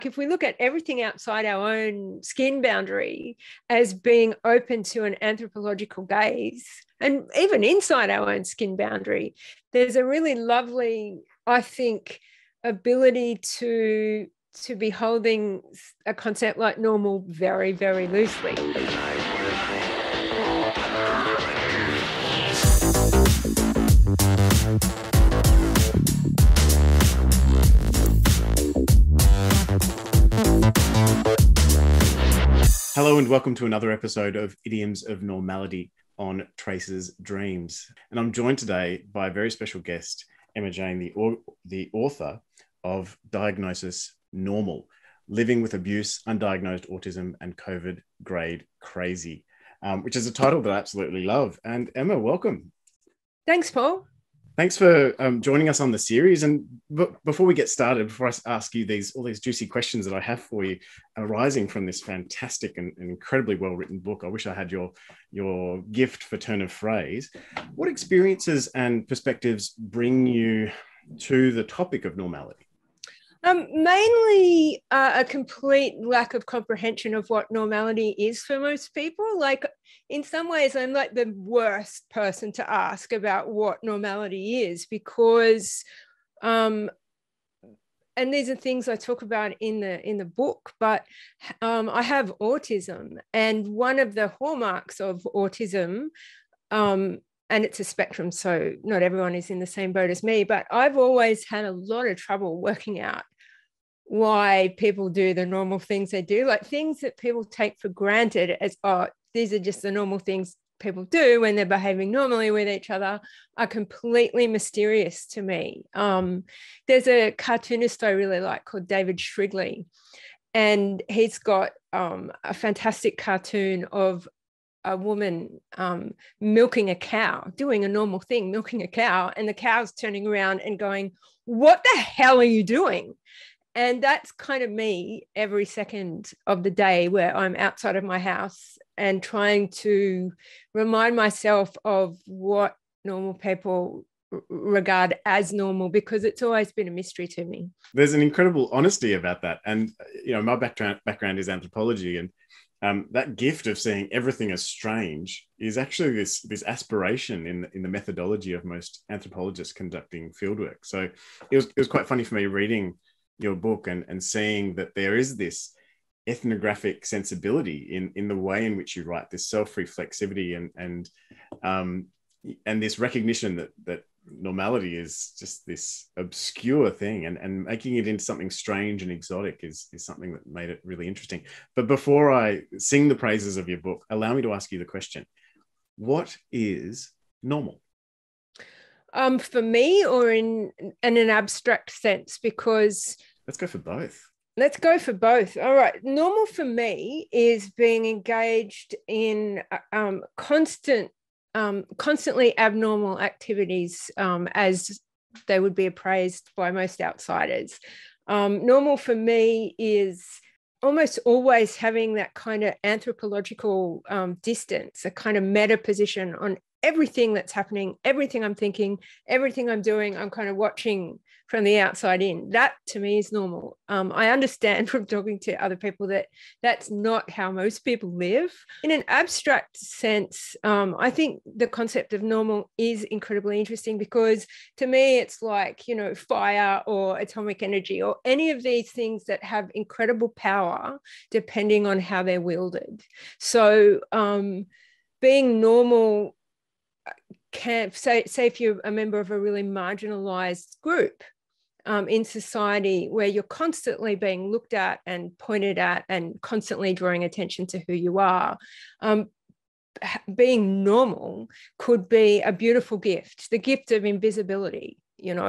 like if we look at everything outside our own skin boundary as being open to an anthropological gaze, and even inside our own skin boundary, there's a really lovely, I think, ability to be holding a concept like normal very, very loosely. Hello and welcome to another episode of Idioms of Normality on Traces&Dreams. And I'm joined today by a very special guest, Emma Jane, the author of Diagnosis Normal, Living with Abuse, Undiagnosed Autism and COVID Grade Crazy, which is a title that I absolutely love. And Emma, welcome. Thanks, Paul. Thanks for joining us on the series. And before we get started, before I ask you all these juicy questions that I have for you, arising from this fantastic and incredibly well-written book, I wish I had your gift for turn of phrase. What experiences and perspectives bring you to the topic of normality? Mainly a complete lack of comprehension of what normality is for most people. Like, in some ways, I'm like the worst person to ask about what normality is because, and these are things I talk about in the book, but I have autism, and one of the hallmarks of autism, and it's a spectrum, so not everyone is in the same boat as me, but I've always had a lot of trouble working out why people do the normal things they do, like things that people take for granted as, oh, these are just the normal things people do when they're behaving normally with each other, are completely mysterious to me. There's a cartoonist I really like called David Shrigley, and he's got a fantastic cartoon of a woman milking a cow, doing a normal thing, milking a cow, and the cow's turning around and going, "What the hell are you doing?" And that's kind of me every second of the day, where I'm outside of my house and trying to remind myself of what normal people regard as normal, because it's always been a mystery to me. There's an incredible honesty about that. And, my background is anthropology, and that gift of seeing everything as strange is actually this aspiration in the methodology of most anthropologists conducting fieldwork. So it was quite funny for me reading your book and seeing that there is this ethnographic sensibility in the way in which you write, this self-reflexivity and this recognition that normality is just this obscure thing, and making it into something strange and exotic is something that made it really interesting. But before I sing the praises of your book, allow me to ask you the question: what is normal? For me, or in an abstract sense? Because let's go for both. Let's go for both. All right. Normal for me is being engaged in constantly abnormal activities, as they would be appraised by most outsiders. Normal for me is almost always having that kind of anthropological distance, a kind of meta position on everything that's happening, everything I'm thinking, everything I'm doing. I'm kind of watching from the outside in. That to me is normal. I understand from talking to other people that that's not how most people live. In an abstract sense, I think the concept of normal is incredibly interesting, because to me it's like, fire or atomic energy or any of these things that have incredible power depending on how they're wielded. So being normal can say if you're a member of a really marginalized group in society, where you're constantly being looked at and pointed at and constantly drawing attention to who you are, being normal could be a beautiful gift, the gift of invisibility,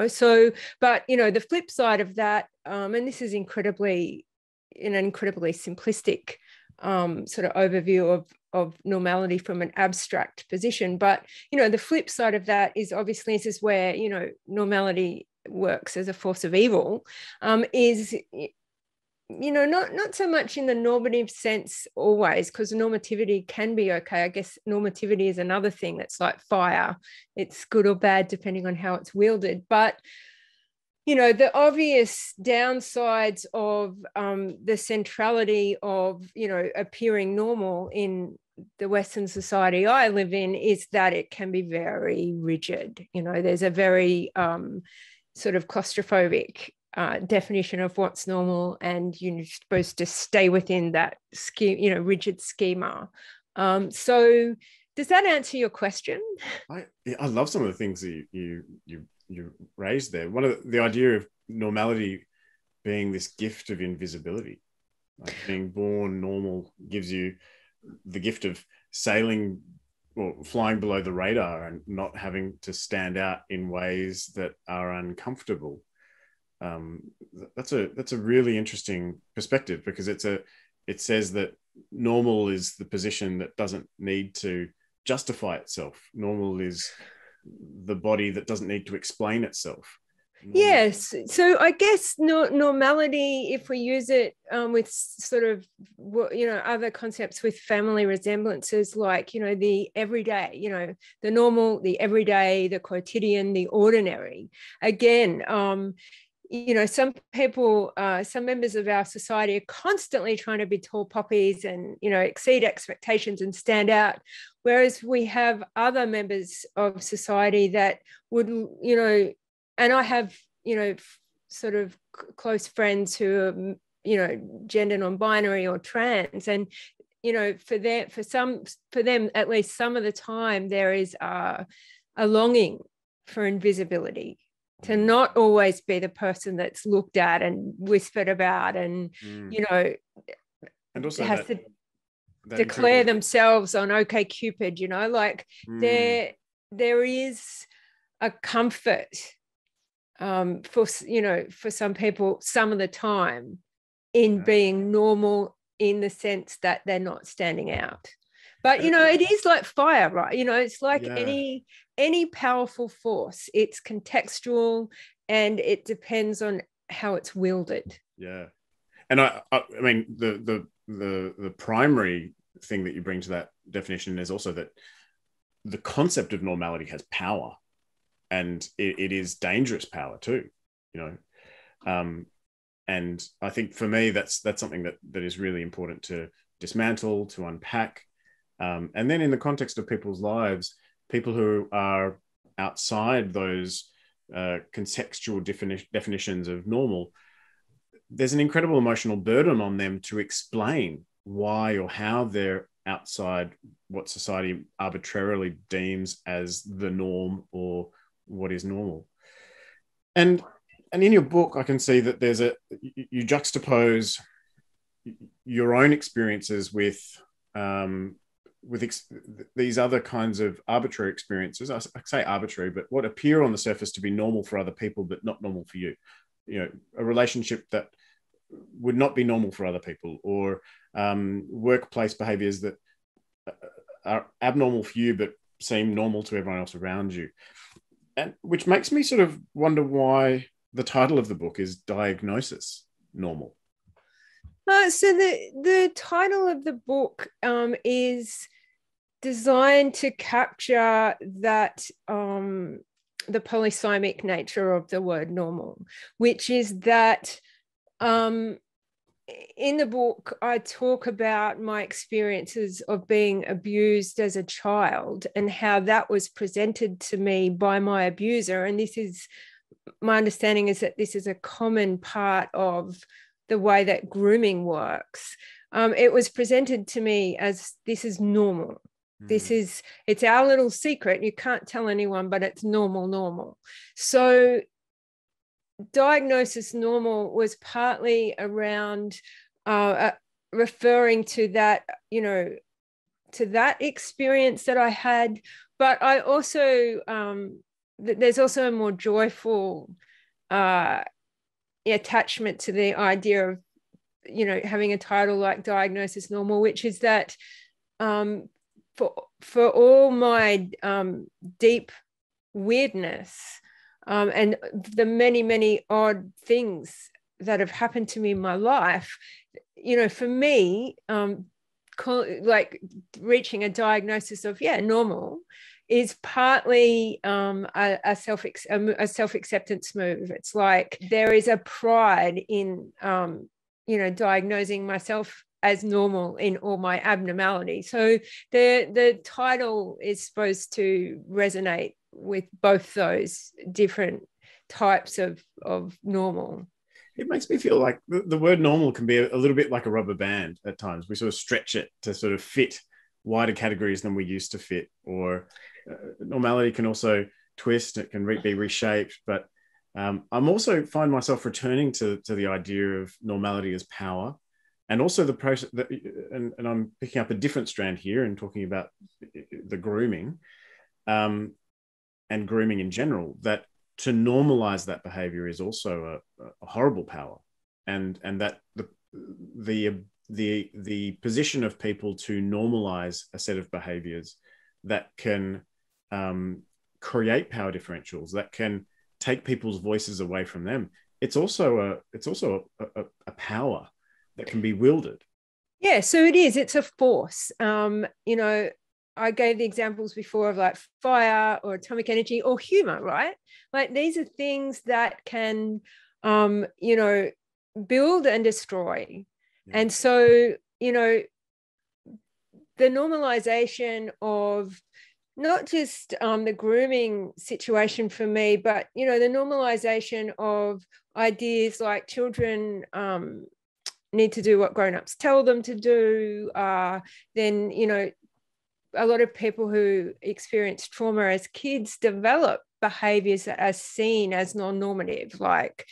so, but the flip side of that, and this is an incredibly simplistic sort of overview of normality from an abstract position. But, the flip side of that is obviously, this is where, normality works as a force of evil, is, not so much in the normative sense always, because normativity can be okay. I guess normativity is another thing that's like fire. It's good or bad depending on how it's wielded. But the obvious downsides of the centrality of, appearing normal in the Western society I live in is that it can be very rigid. There's a very sort of claustrophobic definition of what's normal, and you're supposed to stay within that rigid schema. So does that answer your question? I love some of the things that you raised there. One of the idea of normality being this gift of invisibility, like being born normal gives you the gift of sailing or flying below the radar and not having to stand out in ways that are uncomfortable. That's a really interesting perspective, because it says that normal is the position that doesn't need to justify itself. Normal is the body that doesn't need to explain itself. Yes. So I guess normality, if we use it with sort of, other concepts with family resemblances, like, the everyday, the normal, the everyday, the quotidian, the ordinary. Again, some people, some members of our society are constantly trying to be tall poppies and, exceed expectations and stand out. Whereas we have other members of society that would, and I have, sort of close friends who are, gender non-binary or trans. And, for them, at least some of the time, there is a longing for invisibility, to not always be the person that's looked at and whispered about and, and also has to declare themselves on OkCupid, there is a comfort for some people some of the time in being normal, in the sense that they're not standing out. But it is like fire, right? It's like any powerful force. It's contextual, and it depends on how it's wielded. Yeah. And I mean, the primary thing that you bring to that definition is also that the concept of normality has power, and it is dangerous power too, and I think for me that's something that is really important to dismantle, to unpack, and then in the context of people's lives, people who are outside those contextual definitions of normal, there's an incredible emotional burden on them to explain why or how they're outside what society arbitrarily deems as the norm or what is normal. And in your book, I can see that you juxtapose your own experiences with these other kinds of arbitrary experiences. I say arbitrary, but what appear on the surface to be normal for other people, but not normal for you. A relationship that would not be normal for other people, or workplace behaviors that are abnormal for you, but seem normal to everyone else around you. And which makes me sort of wonder why the title of the book is Diagnosis Normal. So the title of the book is designed to capture that the polysymic nature of the word normal, which is that in the book, I talk about my experiences of being abused as a child and how that was presented to me by my abuser. And my understanding is that this is a common part of the way that grooming works. It was presented to me as, this is normal. It's our little secret. You can't tell anyone, but it's normal. So Diagnosis Normal was partly around referring to that, to that experience that I had, but I also, there's also a more joyful attachment to the idea of, having a title like Diagnosis Normal, which is that for all my deep weirdness, and the many odd things that have happened to me in my life, for me, like reaching a diagnosis of normal is partly a self-acceptance move. It's like there is a pride in diagnosing myself as normal in all my abnormality. So the title is supposed to resonate with both those different types of normal. It makes me feel like the word normal can be a little bit like a rubber band at times. We sort of stretch it to sort of fit wider categories than we used to fit, or normality can also twist, it can be reshaped. But I'm also find myself returning to the idea of normality as power, and also the process that, and I'm picking up a different strand here and talking about the grooming and grooming in general, that to normalize that behavior is also a horrible power, and that the position of people to normalize a set of behaviors that can create power differentials, that can take people's voices away from them. It's also a power that can be wielded. Yeah, so it is. It's a force. I gave the examples before of like fire or atomic energy or humor, right? Like these are things that can, build and destroy. Yeah. And so, the normalization of not just the grooming situation for me, but, the normalization of ideas like children need to do what grown-ups tell them to do, then, a lot of people who experience trauma as kids develop behaviors that are seen as non-normative, like,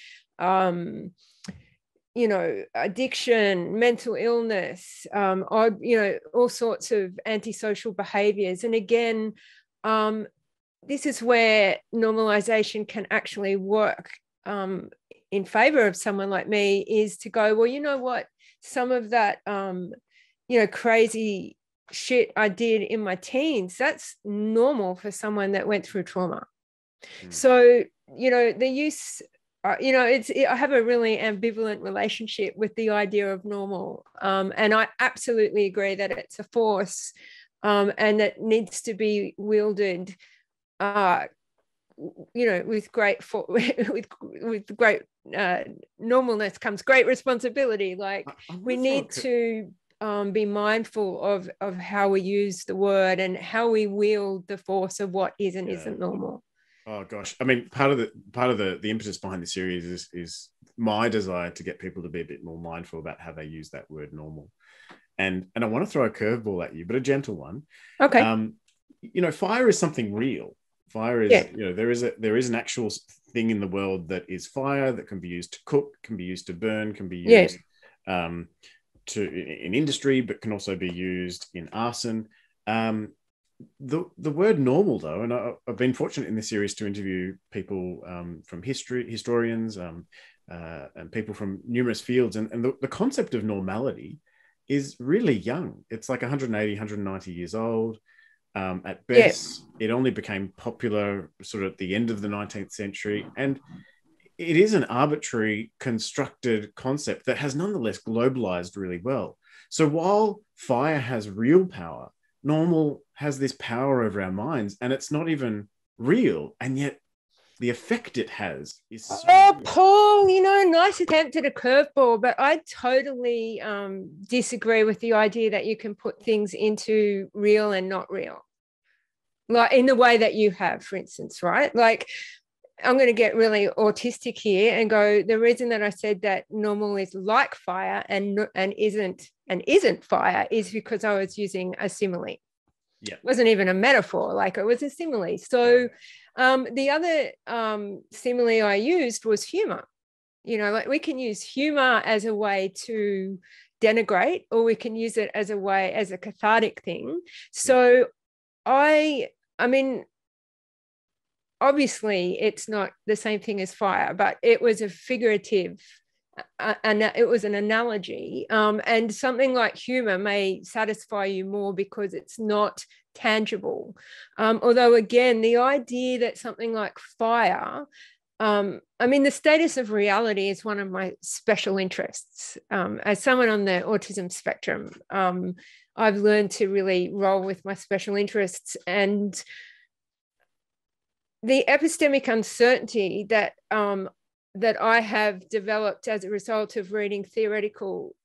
addiction, mental illness, all sorts of antisocial behaviors. And again, this is where normalization can actually work in favor of someone like me, is to go, well, you know what, some of that, crazy shit I did in my teens, that's normal for someone that went through trauma. So, the use, I have a really ambivalent relationship with the idea of normal. And I absolutely agree that it's a force and that needs to be wielded, with great with great normalness comes great responsibility. Like we need to be mindful of how we use the word and how we wield the force of what is and isn't normal. Oh gosh, I mean, part of the impetus behind the series is my desire to get people to be a bit more mindful about how they use that word normal, and I want to throw a curveball at you, but a gentle one. Okay. Fire is something real. Fire is, there is an actual thing in the world that is fire, that can be used to cook, can be used to burn, can be used in industry, but can also be used in arson. The word normal, though, and I've been fortunate in this series to interview people from historians and people from numerous fields, and the concept of normality is really young. It's like 180, 190 years old. At best, it only became popular sort of at the end of the 19th century, and it is an arbitrary constructed concept that has nonetheless globalized really well. So while fire has real power, normal has this power over our minds, and it's not even real, and yet the effect it has is so real. Paul, nice attempt at a curveball, but I totally disagree with the idea that you can put things into real and not real, like in the way that you have, for instance, right? Like, I'm going to get really autistic here and go, the reason that I said that normal is like fire and isn't fire is because I was using a simile. Yeah. It wasn't even a metaphor, like it was a simile. So the other simile I used was humor. Like we can use humor as a way to denigrate, or we can use it as a cathartic thing. So I mean, obviously it's not the same thing as fire, but it was a figurative, and it was an analogy. And something like humor may satisfy you more because it's not tangible. Although again, the idea that something like fire, the status of reality is one of my special interests. As someone on the autism spectrum, I've learned to really roll with my special interests, and the epistemic uncertainty that that I have developed as a result of reading theoretical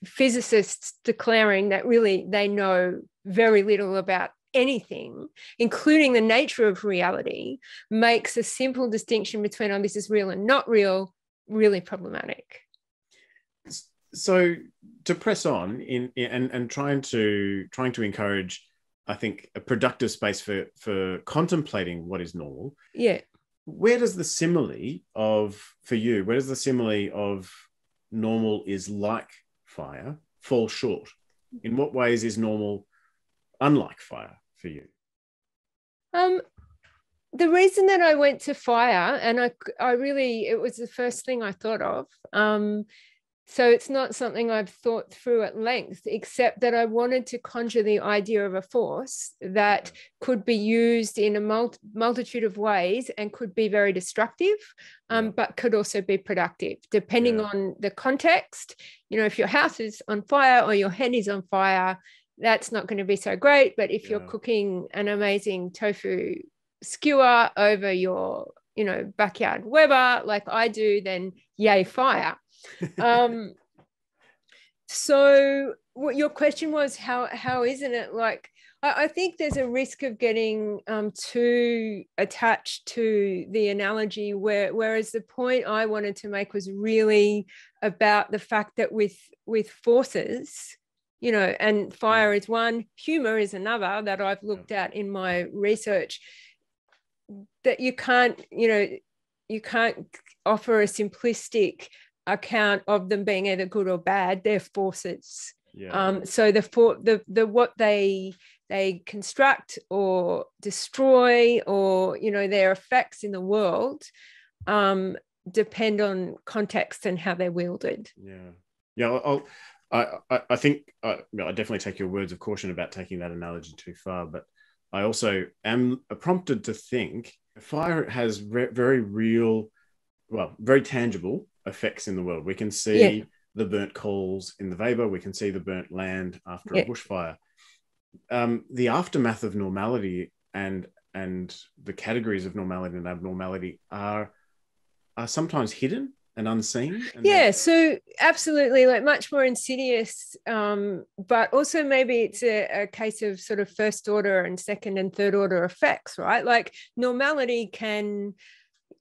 physicists declaring that really they know very little about anything, including the nature of reality, makes a simple distinction between, oh, this is real and not real, really problematic. So to press on and trying to encourage, I think, a productive space for contemplating what is normal. Yeah. Where does the simile of, for you, where does the simile of normal is like fire fall short? In what ways is normal unlike fire for you? The reason that I went to fire, and I really, it was the first thing I thought of. So it's not something I've thought through at length, except that I wanted to conjure the idea of a force that could be used in a multitude of ways and could be very destructive, but could also be productive, depending on the context. You know, if your house is on fire or your head is on fire, that's not going to be so great. But if you're cooking an amazing tofu skewer over your, you know, backyard Weber, like I do, then yay, fire. So what your question was, how isn't it like, I think there's a risk of getting too attached to the analogy, whereas the point I wanted to make was really about the fact that with forces, you know, and fire is one, humor is another that I've looked at in my research, that you can't offer a simplistic account of them being either good or bad. They're forces. So the what they construct or destroy, or, you know, their effects in the world depend on context and how they're wielded. I think I definitely take your words of caution about taking that analogy too far, but I also am prompted to think fire has very real, very tangible effects in the world. We can see the burnt coals in the Weber. We can see the burnt land after a bushfire. The aftermath of normality and the categories of normality and abnormality are sometimes hidden and unseen. So absolutely, like much more insidious, but also maybe it's a case of sort of first order and second and third order effects, right? Like normality can,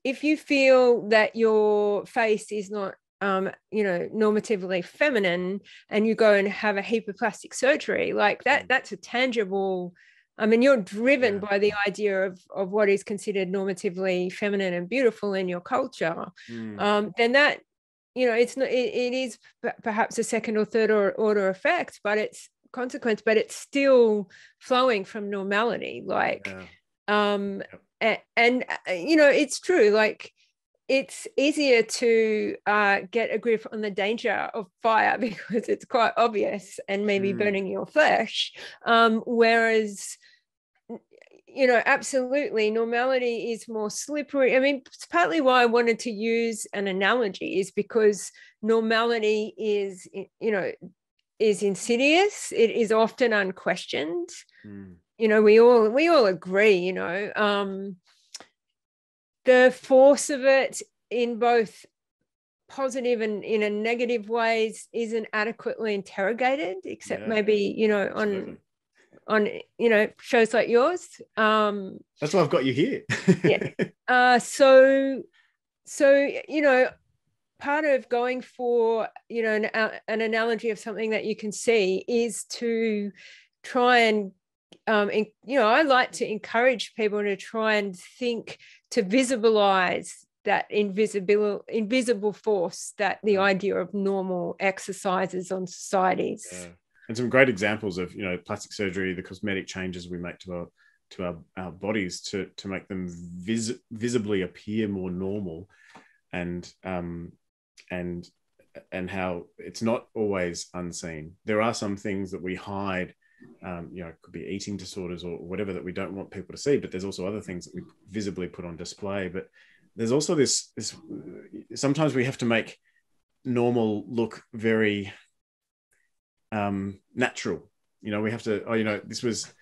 if you feel that your face is not, normatively feminine, and you go and have a heap of plastic surgery, like that's a tangible, I mean, you're driven by the idea of what is considered normatively feminine and beautiful in your culture. Then that, you know, it's not, it is perhaps a second or third order effect, but it's consequence, but it's still flowing from normality. Like, and you know, it's true. Like, it's easier to get a grip on the danger of fire because it's quite obvious and maybe burning your flesh. Whereas, you know, absolutely, normality is more slippery. I mean, it's partly why I wanted to use an analogy is because normality is, you know, is insidious. It is often unquestioned. You know, we all agree, you know, the force of it in both positive and in a negative ways isn't adequately interrogated, except maybe, you know, on you know, shows like yours. That's why I've got you here. So you know, part of going for, you know, an analogy of something that you can see is to try and you know, I like to encourage people to try and think, to visibilize that invisible force that the idea of normal exercises on societies. And some great examples of, you know, plastic surgery, the cosmetic changes we make to our bodies to make them visibly appear more normal, and how it's not always unseen. There are some things that we hide. You know, it could be eating disorders or whatever that we don't want people to see, but there's also other things that we visibly put on display. But there's also this sometimes we have to make normal look very natural. You know, we have to, this was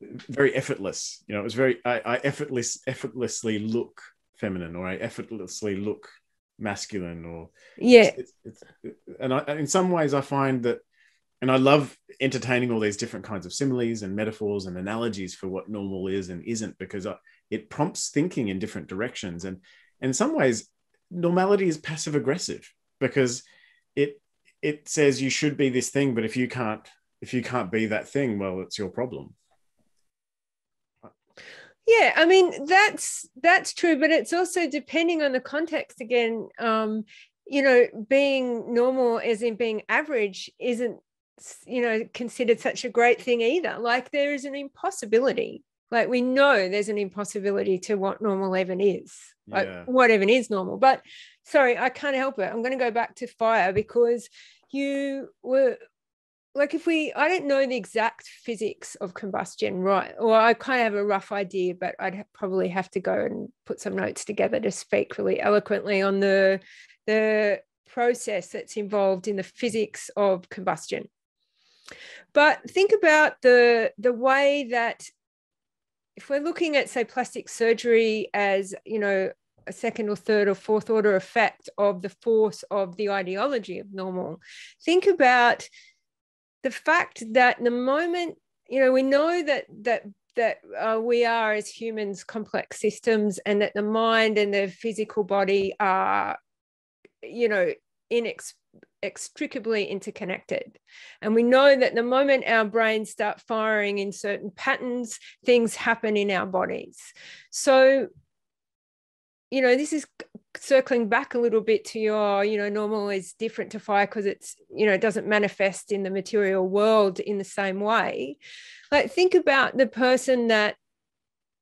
very effortless. You know, it was very, I effortlessly look feminine, or I effortlessly look masculine, or Yeah. and in some ways I find that, and I love entertaining all these different kinds of similes and metaphors and analogies for what normal is and isn't, because it prompts thinking in different directions. And in some ways, normality is passive aggressive, because it says you should be this thing, but if you can't be that thing, well, it's your problem. Yeah, I mean, that's true, but it's also depending on the context again. You know, being normal, as in being average, isn't, you know, considered such a great thing either. Like, there is an impossibility. Like, we know there's an impossibility to what normal even is. Like, what even is normal. But sorry, I can't help it. I'm going to go back to fire, because you were like, I don't know the exact physics of combustion, right? Or I kind of have a rough idea, but I'd probably have to go and put some notes together to speak really eloquently on the process that's involved in the physics of combustion. But think about the way that, if we're looking at, say, plastic surgery as, you know, a second or third or fourth order effect of the force of the ideology of normal, think about the fact that the moment, you know, we know that we are, as humans, complex systems, and that the mind and the physical body are, you know, inextricably interconnected. And we know that the moment our brains start firing in certain patterns, things happen in our bodies. So, you know, this is circling back a little bit to your, you know, normal is different to fire because it's, you know, it doesn't manifest in the material world in the same way. Like, think about the person that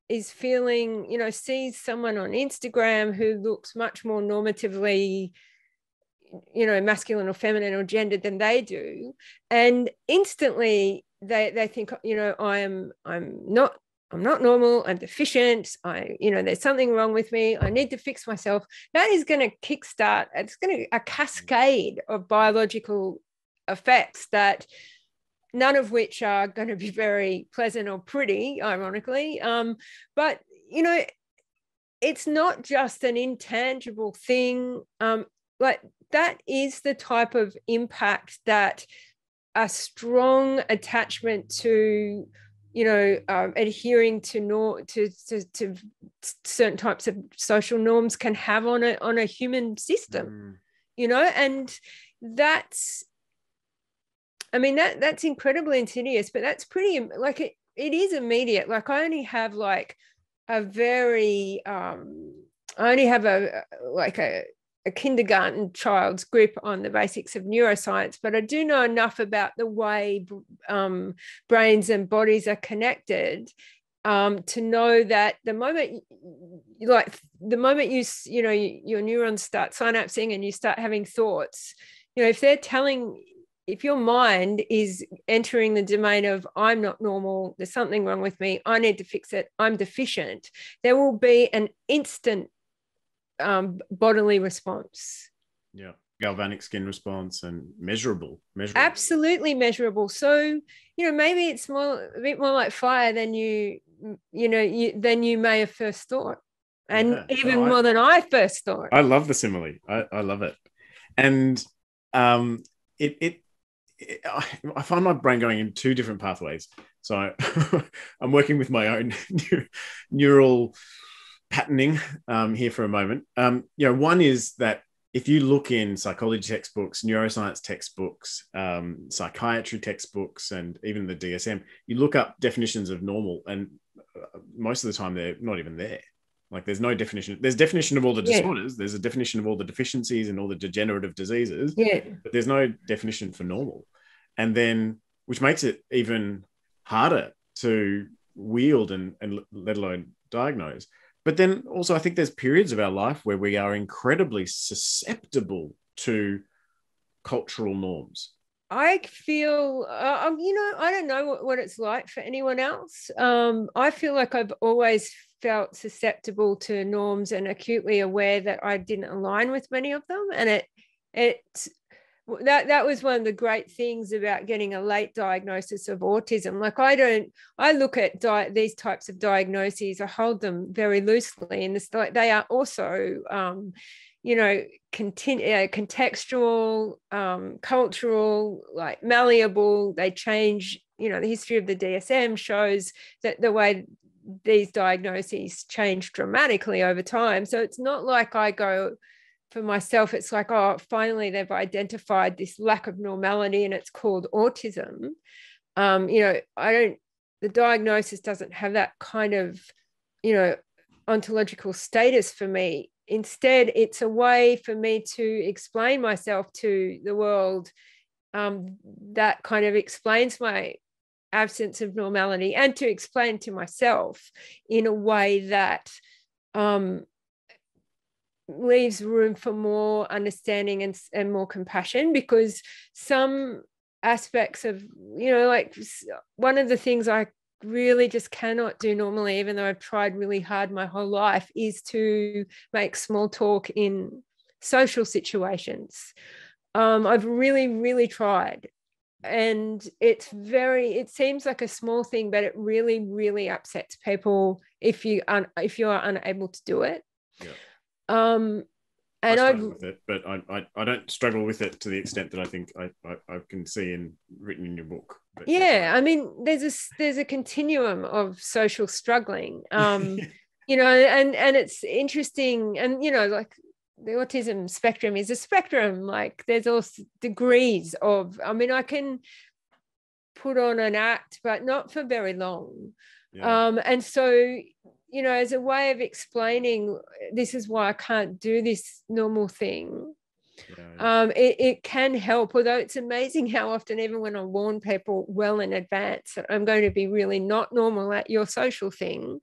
is feeling, you know, sees someone on Instagram who looks much more normatively, you know, masculine or feminine or gendered than they do, and instantly they think, you know, I'm not normal, I'm deficient, you know, there's something wrong with me, I need to fix myself. That is going to kickstart, it's going to a cascade of biological effects, that none of which are going to be very pleasant or pretty, ironically. But, you know, it's not just an intangible thing. Like, that is the type of impact that a strong attachment to, you know, adhering to certain types of social norms can have on a human system, you know. And that's, I mean, that's incredibly insidious, but that's pretty, like, it is immediate. Like, I only have like a very I only have a kindergarten child's grip on the basics of neuroscience, but I do know enough about the way brains and bodies are connected to know that the moment you know, your neurons start synapsing and you start having thoughts, you know, if your mind is entering the domain of, I'm not normal, there's something wrong with me, I need to fix it, I'm deficient, there will be an instant bodily response. Yeah, galvanic skin response, and measurable. Absolutely measurable. So, you know, maybe it's a bit more like fire than you may have first thought, and even more than I first thought. I love the simile. I love it, and I find my brain going in two different pathways. So I'm working with my own neural patterning here for a moment. You know, one is that if you look in psychology textbooks, neuroscience textbooks, psychiatry textbooks, and even the DSM, you look up definitions of normal, and most of the time they're not even there. Like, there's no definition. There's definition of all the disorders. There's a definition of all the deficiencies and all the degenerative diseases. But there's no definition for normal. And then, which makes it even harder to wield and let alone diagnose. But then also, I think there's periods of our life where we are incredibly susceptible to cultural norms. I feel, you know, I don't know what it's like for anyone else. I feel like I've always felt susceptible to norms and acutely aware that I didn't align with many of them. And that was one of the great things about getting a late diagnosis of autism. Like I look at these types of diagnoses, I hold them very loosely, and they are also contextual, cultural, like malleable. They change. The history of the DSM shows that the way these diagnoses change dramatically over time. So it's not like I go, for myself, it's like, oh, finally they've identified this lack of normality and it's called autism. The diagnosis doesn't have that kind of, ontological status for me. Instead, it's a way for me to explain myself to the world, that kind of explains my absence of normality, and to explain to myself in a way that leaves room for more understanding and more compassion, because some aspects of, like one of the things I really just cannot do normally, even though I've tried really hard my whole life, is to make small talk in social situations. I've really, really tried. And it seems like a small thing, but it really, really upsets people if you are unable to do it. Yeah. And I struggle with it, but I don't struggle with it to the extent that I think I can see written in your book. But yeah, I mean, there's a continuum of social struggling, and it's interesting, and like the autism spectrum is a spectrum. Like there's also degrees of. I mean, I can put on an act, but not for very long. Yeah. And so, as a way of explaining, this is why I can't do this normal thing. Yeah. It can help, although it's amazing how often, even when I warn people well in advance that I'm going to be really not normal at your social thing,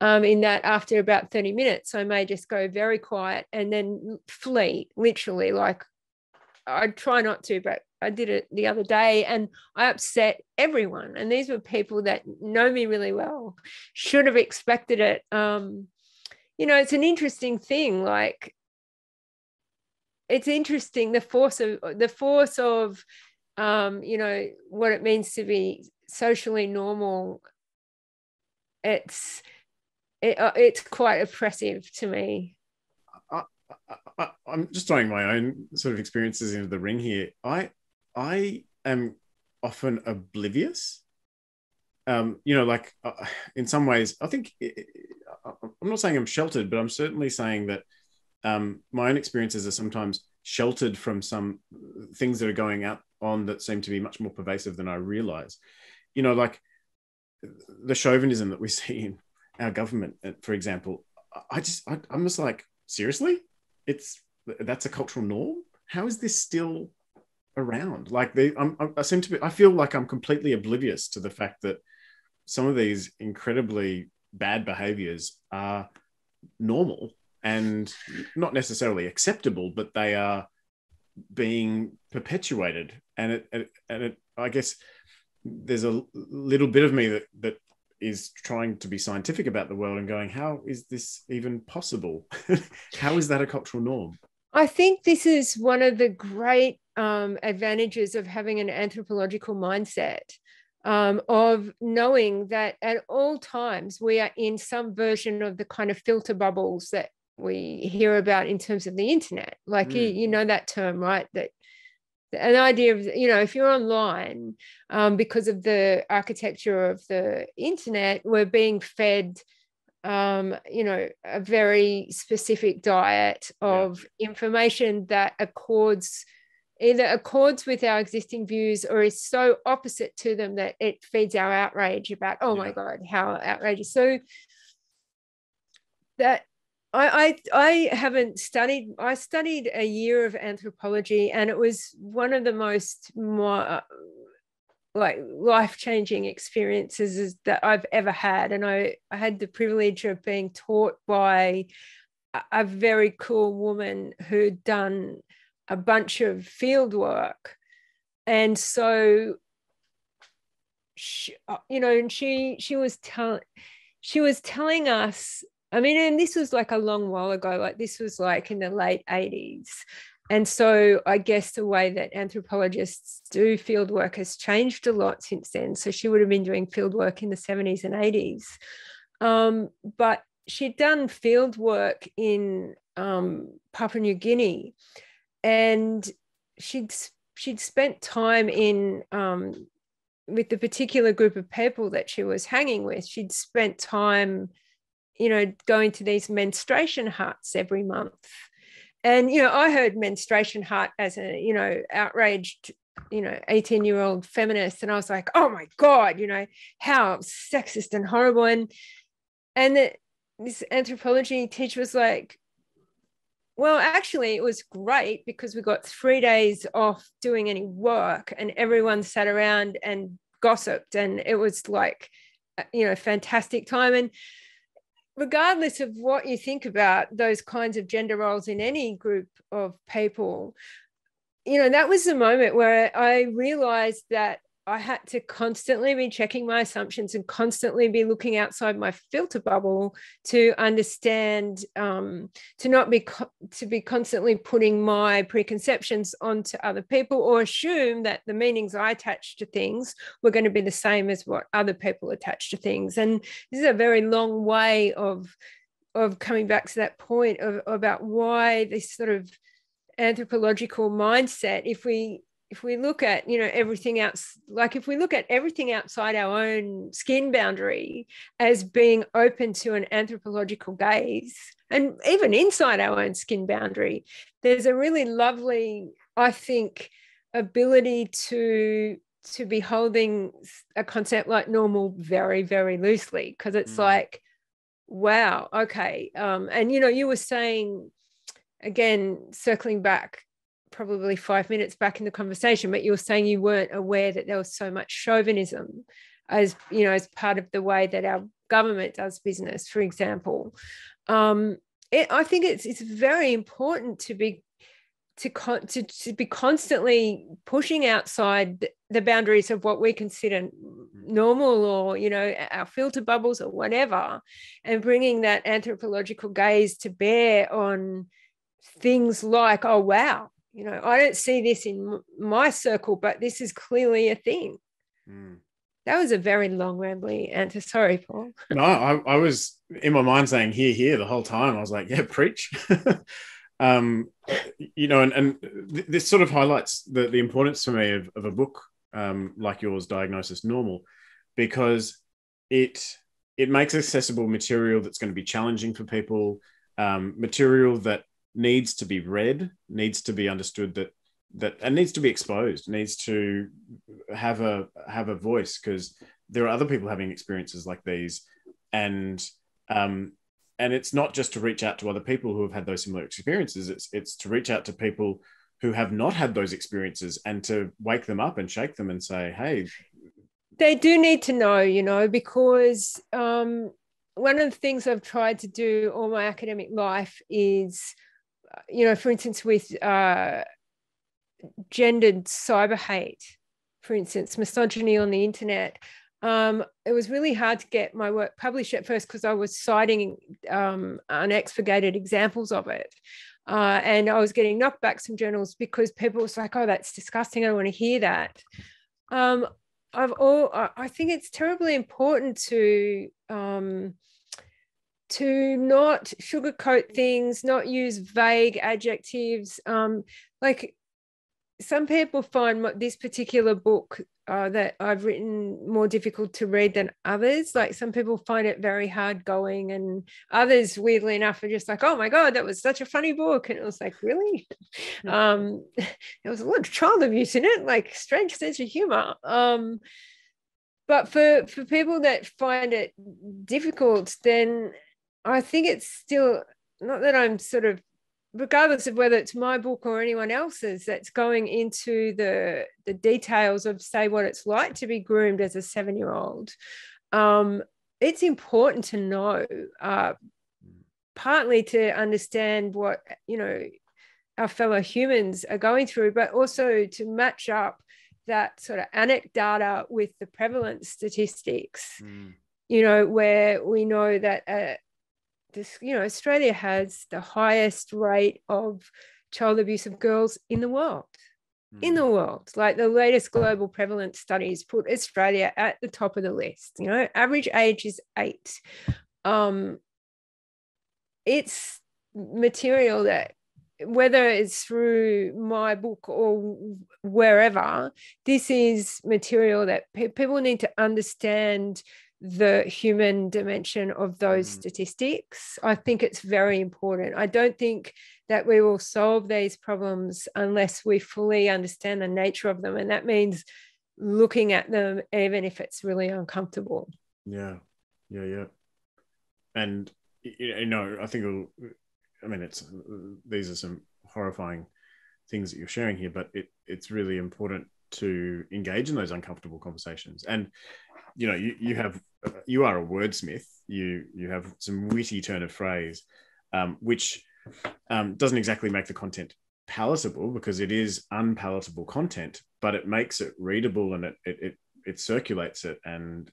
in that after about 30 minutes, I may just go very quiet and then flee, literally. Like I try not to, but I did it the other day and I upset everyone. And these were people that know me really well, should have expected it. It's an interesting thing. Like, it's interesting, the force of what it means to be socially normal. It's quite oppressive to me. I'm just throwing my own sort of experiences into the ring here. I am often oblivious. In some ways, I think I'm not saying I'm sheltered, but I'm certainly saying that my own experiences are sometimes sheltered from some things that are going on that seem to be much more pervasive than I realize. Like the chauvinism that we see in our government, for example. I'm just like, seriously? That's a cultural norm? How is this still around? Like I feel like I'm completely oblivious to the fact that some of these incredibly bad behaviors are normal and not necessarily acceptable, but they are being perpetuated. And I guess there's a little bit of me that is trying to be scientific about the world and going, how is this even possible? How is that a cultural norm? I think this is one of the great advantages of having an anthropological mindset, of knowing that at all times we are in some version of the kind of filter bubbles that we hear about in terms of the internet. Like, you know that term, right? That an idea of, if you're online, because of the architecture of the internet, we're being fed, a very specific diet of information that either accords with our existing views or is so opposite to them that it feeds our outrage about, oh my God, how outrageous. So that I haven't studied. I studied a year of anthropology, and it was one of the most life-changing experiences that I've ever had. And I had the privilege of being taught by a very cool woman who'd done a bunch of field work. And so she was telling us, I mean, and this was like a long while ago, like this was like in the late 80s. And so I guess the way that anthropologists do field work has changed a lot since then. So she would have been doing field work in the 70s and 80s. But she'd done field work in Papua New Guinea, and she'd spent time in with the particular group of people that she was hanging with. She'd spent time, going to these menstruation huts every month. And, I heard menstruation hut as a, outraged, 18-year-old feminist. And I was like, oh my God, how sexist and horrible. And this anthropology teacher was like, well, actually, it was great because we got 3 days off doing any work and everyone sat around and gossiped. And it was like, fantastic time. And regardless of what you think about those kinds of gender roles in any group of people, that was the moment where I realized that I had to constantly be checking my assumptions and constantly be looking outside my filter bubble to understand, to be constantly putting my preconceptions onto other people or assume that the meanings I attach to things were going to be the same as what other people attach to things. And this is a very long way of coming back to that point about why this sort of anthropological mindset, if we look at everything else, like if we look at everything outside our own skin boundary as being open to an anthropological gaze, and even inside our own skin boundary, there's a really lovely, I think, ability to be holding a concept like normal very, very loosely, because it's like, wow, okay. And you were saying, again, circling back probably 5 minutes back in the conversation, but you were saying you weren't aware that there was so much chauvinism as part of the way that our government does business, for example. I think it's very important to be constantly pushing outside the boundaries of what we consider normal, or our filter bubbles or whatever, and bringing that anthropological gaze to bear on things like, oh wow, I don't see this in my circle, but this is clearly a thing. That was a very long rambling answer. Sorry, Paul. No, I was in my mind saying here the whole time. I was like, yeah, preach. And this sort of highlights the importance for me of a book like yours, Diagnosis Normal, because it makes accessible material that's going to be challenging for people, material that needs to be read, needs to be understood, that and needs to be exposed, needs to have a voice, because there are other people having experiences like these, and it's not just to reach out to other people who have had those similar experiences. It's to reach out to people who have not had those experiences and to wake them up and shake them and say, hey, they do need to know, because one of the things I've tried to do all my academic life is, for instance, with gendered cyber hate, for instance, misogyny on the internet, it was really hard to get my work published at first because I was citing unexpurgated examples of it. And I was getting knockbacks from journals because people was like, oh, that's disgusting, I don't want to hear that. I think it's terribly important to not sugarcoat things, not use vague adjectives. Like some people find this particular book that I've written more difficult to read than others. Like some people find it very hard going, and others, weirdly enough, are just like, oh my God, that was such a funny book. And it was like, really? There was a lot of child abuse in it, like strange sense of humor. But for people that find it difficult, then I think it's still not that I'm sort of, regardless of whether it's my book or anyone else's, that's going into the details of, say, what it's like to be groomed as a 7-year-old. It's important to know, partly to understand what, our fellow humans are going through, but also to match up that sort of anecdata with the prevalence statistics, where we know that Australia has the highest rate of child abuse of girls in the world. In the world, like the latest global prevalence studies put Australia at the top of the list. You know, average age is 8. It's material that, whether it's through my book or wherever, this is material that people need to understand the human dimension of those statistics. I think it's very important. I don't think that we will solve these problems unless we fully understand the nature of them. And that means looking at them, even if it's really uncomfortable. Yeah. And, you know, I think, these are some horrifying things that you're sharing here, but it's really important to engage in those uncomfortable conversations. And, you know, you are a wordsmith. You have some witty turn of phrase, which doesn't exactly make the content palatable, because it is unpalatable content, but it makes it readable, and it circulates it and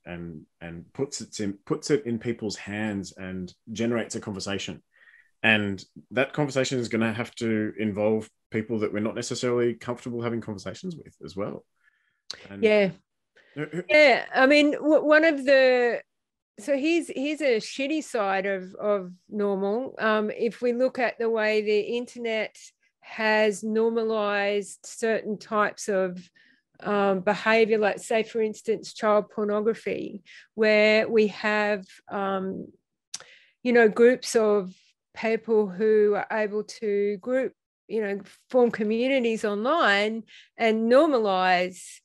puts it in people's hands and generates a conversation. And that conversation is going to have to involve people that we're not necessarily comfortable having conversations with as well. And yeah. I mean, one of the, so here's a shitty side of normal. If we look at the way the internet has normalized certain types of behavior, like, say, for instance, child pornography, where we have, groups of people who are able to form communities online and normalize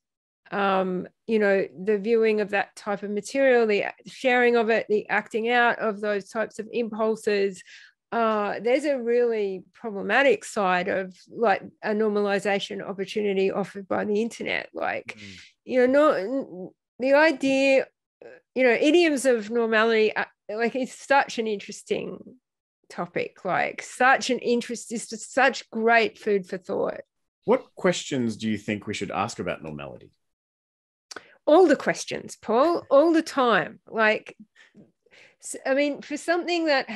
the viewing of that type of material, the sharing of it, the acting out of those types of impulses. There's a really problematic side of, like, a normalization opportunity offered by the internet. Like, the idea, idioms of normality, like, it's such an interesting topic, like such an interest, is just such great food for thought. What questions do you think we should ask about normality? All the questions, Paul, all the time. Like, I mean, for something that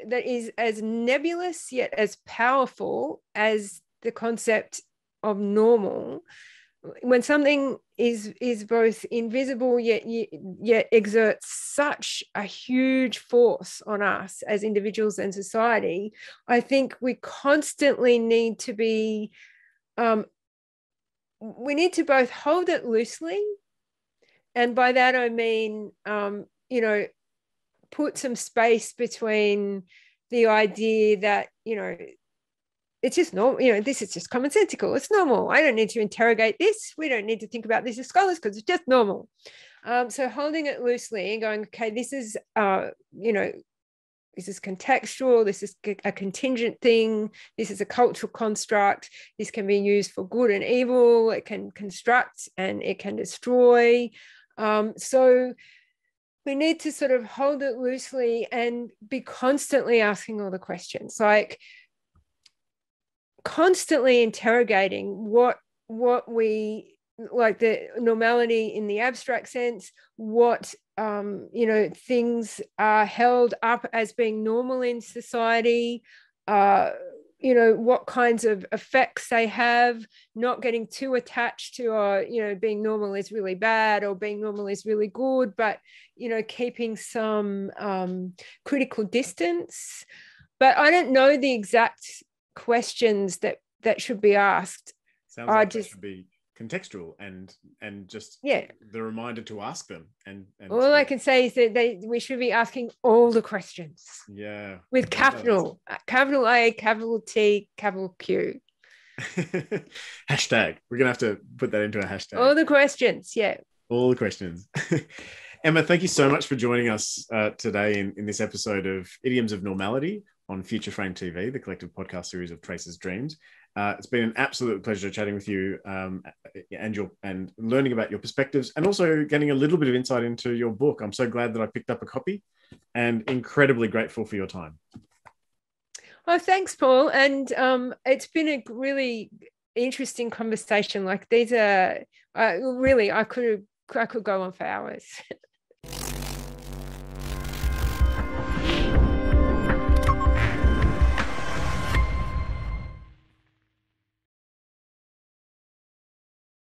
is as nebulous yet as powerful as the concept of normal, when something is both invisible yet exerts such a huge force on us as individuals and society, I think we constantly need to be, we need to both hold it loosely, and by that I mean, put some space between the idea that, it's just normal, this is just commonsensical, it's normal, I don't need to interrogate this, we don't need to think about this as scholars because it's just normal. So holding it loosely and going, okay, this is this is contextual, this is a contingent thing, this is a cultural construct, this can be used for good and evil, it can construct and it can destroy. So we need to sort of hold it loosely and be constantly asking all the questions, like constantly interrogating what we, like, the normality in the abstract sense, what things are held up as being normal in society, what kinds of effects they have, not getting too attached to being normal is really bad or being normal is really good, but keeping some critical distance. But I don't know the exact questions that should be asked. Sounds like they should be contextual and just the reminder to ask them. And all I can say is that we should be asking all the questions. Yeah. With capital A, capital T, capital Q. Hashtag. We're gonna have to put that into a hashtag. All the questions, yeah. All the questions. Emma, thank you so much for joining us today in this episode of Idioms of Normality on Future Frame TV, the collective podcast series of Traces&Dreams. It's been an absolute pleasure chatting with you and learning about your perspectives, and also getting a little bit of insight into your book. I'm so glad that I picked up a copy, and incredibly grateful for your time. Oh, thanks, Paul. And it's been a really interesting conversation. Like, these are really, I could go on for hours.